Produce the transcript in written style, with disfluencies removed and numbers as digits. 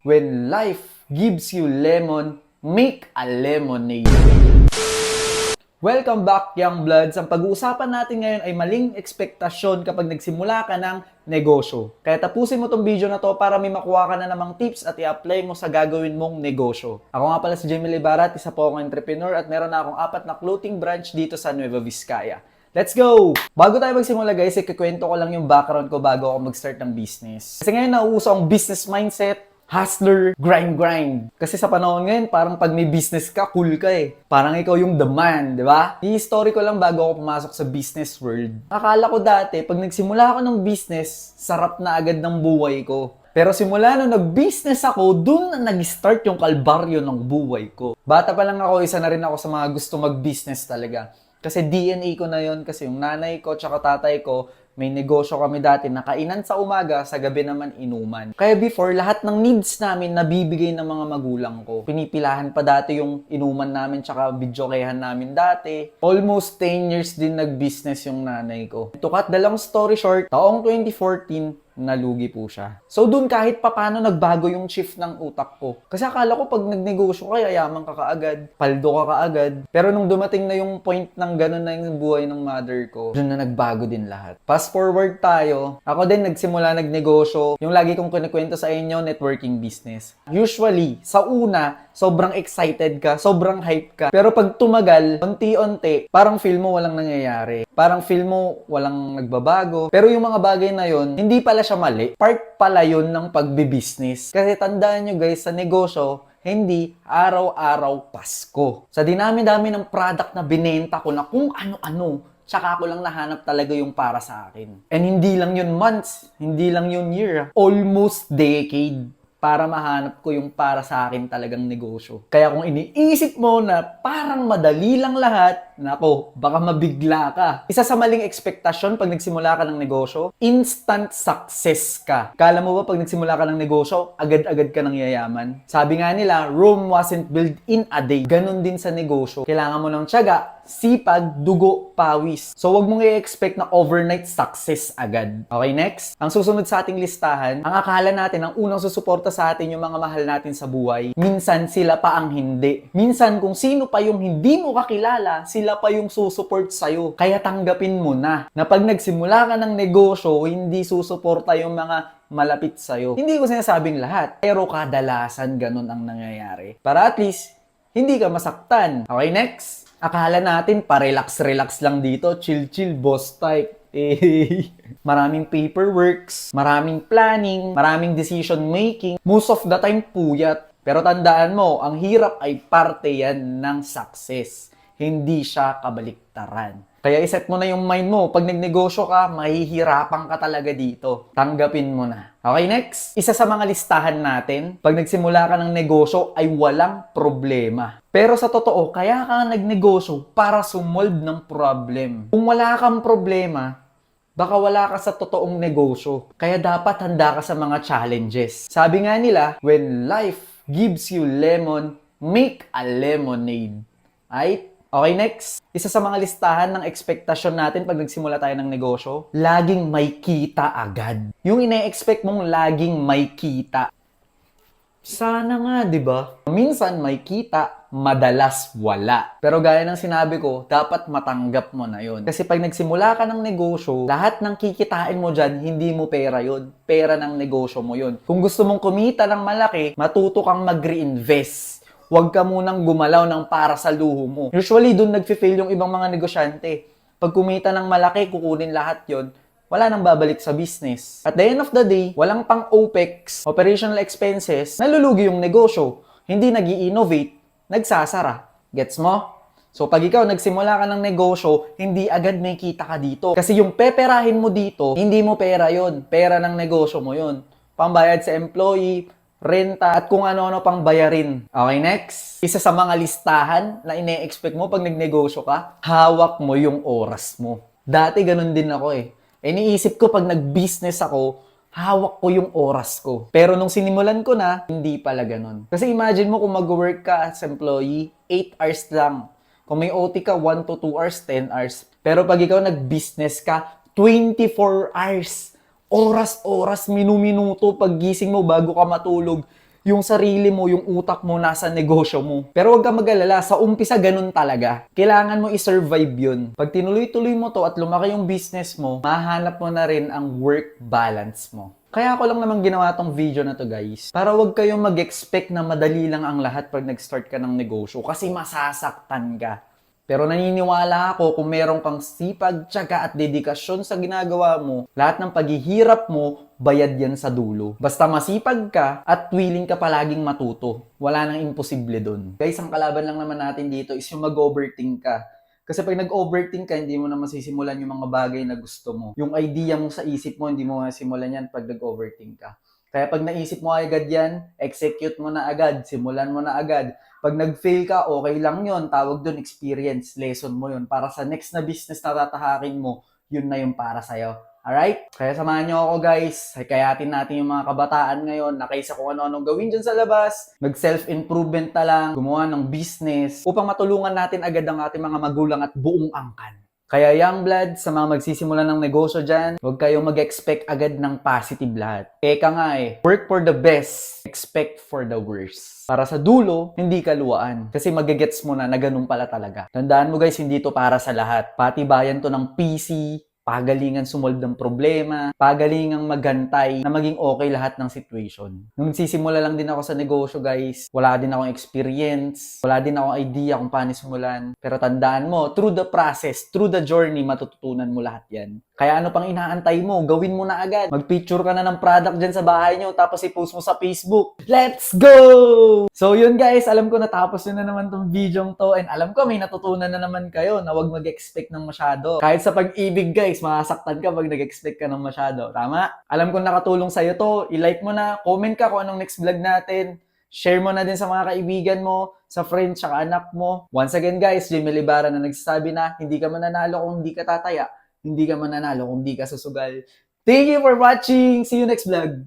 When life gives you lemon, make a lemonade. Welcome back, Young Bloods. Ang pag-uusapan natin ngayon ay maling ekspektasyon kapag nagsimula ka ng negosyo. Kaya tapusin mo tong video na to para may makuha ka na namang tips at i-apply mo sa gagawin mong negosyo. Ako nga pala si Jamie Libarat, isa po akong entrepreneur at meron na akong 4 na clothing branch dito sa Nueva Vizcaya. Let's go! Bago tayo magsimula guys, ikukwento ko lang yung background ko bago ako mag-start ng business. Kasi ngayon nauuso ang business mindset, hustler, grind. Kasi sa panahon ngayon, parang pag may business ka, cool ka eh. Parang ikaw yung the man, di ba? I-story ko lang bago ako pumasok sa business world. Akala ko dati, pag nagsimula ako ng business, sarap na agad ng buhay ko. Pero simula nung nag-business ako, dun na nag-start yung kalbaryo ng buhay ko. Bata pa lang ako, isa na rin ako sa mga gusto mag-business talaga. Kasi DNA ko na yon, kasi yung nanay ko tsaka tatay ko, may negosyo kami dati na kainan sa umaga, sa gabi naman inuman. Kaya before, lahat ng needs namin nabibigay ng mga magulang ko. Pinipilahan pa dati yung inuman namin tsaka videokehan namin dati. Almost 10 years din nag-business yung nanay ko. To cut the long story short, taong 2014, nalugi po siya. So dun kahit papano nagbago yung shift ng utak ko. Kasi akala ko pag nagnegosyo ka, yayaman ka kaagad, paldo ka kaagad. Pero nung dumating na yung point ng ganun na yung buhay ng mother ko, dun na nagbago din lahat. Fast forward tayo, ako din nagsimula nagnegosyo. Yung lagi kong kinikwento sa inyo, networking business. Usually, sa una, sobrang excited ka, sobrang hype ka. Pero pag tumagal, unti-unti, parang feel mo walang nangyayari. Parang feel mo walang nagbabago. Pero yung mga bagay na yon, hindi pala siya mali. Part pala yun ng pagbibusiness. Kasi tandaan nyo guys, sa negosyo, hindi araw-araw Pasko. Sa dinami-dami ng product na binenta ko na kung ano-ano, tsaka ako lang nahanap talaga yung para sa akin. And hindi lang yun months, hindi lang yun year, almost decade para mahanap ko yung para sa akin talagang negosyo. Kaya kung iniisip mo na parang madali lang lahat, nako, baka mabigla ka. Isa sa maling ekspektasyon pag nagsimula ka ng negosyo, instant success ka. Kala mo ba pag nagsimula ka ng negosyo, agad-agad ka nang yayaman? Sabi nga nila, Rome wasn't built in a day. Ganon din sa negosyo. Kailangan mo ng tiyaga, sipag, dugo, pawis. So, wag mong i-expect na overnight success agad. Okay, next. Ang susunod sa ating listahan, ang akala natin, ang unang susuporta sa atin yung mga mahal natin sa buhay. Minsan, sila pa ang hindi. Minsan, kung sino pa yung hindi mo kakilala, sila pa yung susupport sa'yo. Kaya tanggapin mo na pag nagsimula ka ng negosyo, hindi susuporta yung mga malapit sa'yo. Hindi ko sinasabing lahat, pero kadalasan ganun ang nangyayari. Para at least, hindi ka masaktan. Okay, next. Akala natin pa-relax-relax lang dito, chill-chill, boss type. Maraming paperworks, maraming planning, maraming decision making. Most of the time, puyat. Pero tandaan mo, ang hirap ay parte yan ng success. Hindi siya kabaliktaran. Kaya iset mo na yung mind mo. Pag nagnegosyo ka, mahihirapan ka talaga dito. Tanggapin mo na. Okay, next. Isa sa mga listahan natin, pag nagsimula ka ng negosyo ay walang problema. Pero sa totoo, kaya ka nagnegosyo para sumolve ng problem. Kung wala kang problema, baka wala ka sa totoong negosyo. Kaya dapat handa ka sa mga challenges. Sabi nga nila, when life gives you lemon, make a lemonade. Right? Okay, next. Isa sa mga listahan ng ekspektasyon natin pag nagsimula tayo ng negosyo, laging may kita agad. Yung ine-expect mong laging may kita. Sana nga, di ba? Minsan may kita, madalas wala. Pero gaya ng sinabi ko, dapat matanggap mo na yon. Kasi pag nagsimula ka ng negosyo, lahat ng kikitain mo dyan, hindi mo pera yon. Pera ng negosyo mo yon. Kung gusto mong kumita ng malaki, matuto kang mag-reinvest. Huwag ka munang gumalaw ng para sa luho mo. Usually, dun nagfi-fail yung ibang mga negosyante. Pag kumita ng malaki, kukunin lahat yon. Wala nang babalik sa business. At the end of the day, walang pang OPEX, operational expenses, nalulugi yung negosyo. Hindi nag-i-innovate, nagsasara. Gets mo? So, pag ikaw nagsimula ka ng negosyo, hindi agad may kita ka dito. Kasi yung peperahin mo dito, hindi mo pera yon. Pera ng negosyo mo yon. Pambayad sa employee, renta, at kung ano-ano pang bayarin. Okay, next. Isa sa mga listahan na ine-expect mo pag nagnegosyo ka, hawak mo yung oras mo. Dati ganun din ako eh. Iniisip ko pag nag-business ako, hawak ko yung oras ko. Pero nung sinimulan ko na, hindi pala ganun. Kasi imagine mo kung mag-work ka as employee, 8 hours lang. Kung may OT ka, 1 to 2 hours, 10 hours. Pero pag ikaw nag-business ka, 24 hours. Oras-oras, minu-minuto, paggising mo bago ka matulog, Yung sarili mo, yung utak mo, nasa negosyo mo. Pero huwag ka mag-alala, sa umpisa ganun talaga. Kailangan mo i-survive yun. Pag tinuloy-tuloy mo to at lumaki yung business mo, mahanap mo na rin ang work balance mo. Kaya ako lang naman ginawa tong video na to guys, para wag kayong mag-expect na madali lang ang lahat pag nag-start ka ng negosyo kasi masasaktan ka. Pero naniniwala ako kung meron kang sipag, tiyaga at dedikasyon sa ginagawa mo, lahat ng paghihirap mo, bayad yan sa dulo. Basta masipag ka at willing ka palaging matuto. Wala nang imposible dun. Guys, ang kalaban lang naman natin dito is yung mag-overthink ka. Kasi pag nag-overthink ka, hindi mo na masisimulan yung mga bagay na gusto mo. Yung idea mo sa isip mo, hindi mo masimulan yan pag nag-overthink ka. Kaya pag naisip mo agad yan, execute mo na agad, simulan mo na agad. Pag nag-fail ka, okay lang yon. Tawag doon experience, lesson mo yon. Para sa next na business na tatahakin mo, yun na yung para sa'yo. Alright? Kaya samahan nyo ako guys. Kayatin natin yung mga kabataan ngayon na kaysa kung ano-anong gawin dyan sa labas, mag-self-improvement na lang, gumawa ng business, upang matulungan natin agad ang ating mga magulang at buong angkan. Kaya young blood, sa mga magsisimula ng negosyo dyan, huwag kayong mag-expect agad ng positive lahat. Eka nga work for the best, expect for the worst. Para sa dulo, hindi ka luwaan. Kasi magagets mo na ganun pala talaga. Tandaan mo guys, hindi to para sa lahat. Patibayan to ng PC, pagalingan sumold ng problema, pagalingang maghantay na maging okay lahat ng situation. Nung nagsisimula lang din ako sa negosyo guys, wala din akong experience, wala din akong idea kung paano simulan. Pero tandaan mo, through the process, through the journey, matututunan mo lahat yan. Kaya ano pang inaantay mo? Gawin mo na agad. Mag-picture ka na ng product dyan sa bahay nyo, tapos i-post mo sa Facebook. Let's go! So yun guys, alam ko natapos nyo na naman tong video to, and alam ko may natutunan na naman kayo na wag mag-expect ng masyado. Kahit sa pag-ibig guys, masaktan ka pag nag-expect ka ng masyado. Tama? Alam ko nakatulong sa'yo to. I-like mo na, comment ka kung anong next vlog natin. Share mo na din sa mga kaibigan mo, sa friends, tsaka anak mo. Once again guys, Jimmy Libara na nagsasabi na hindi ka mananalo kung hindi ka tataya. Hindi ka mananalo kung hindi ka susugal. Thank you for watching. See you next vlog.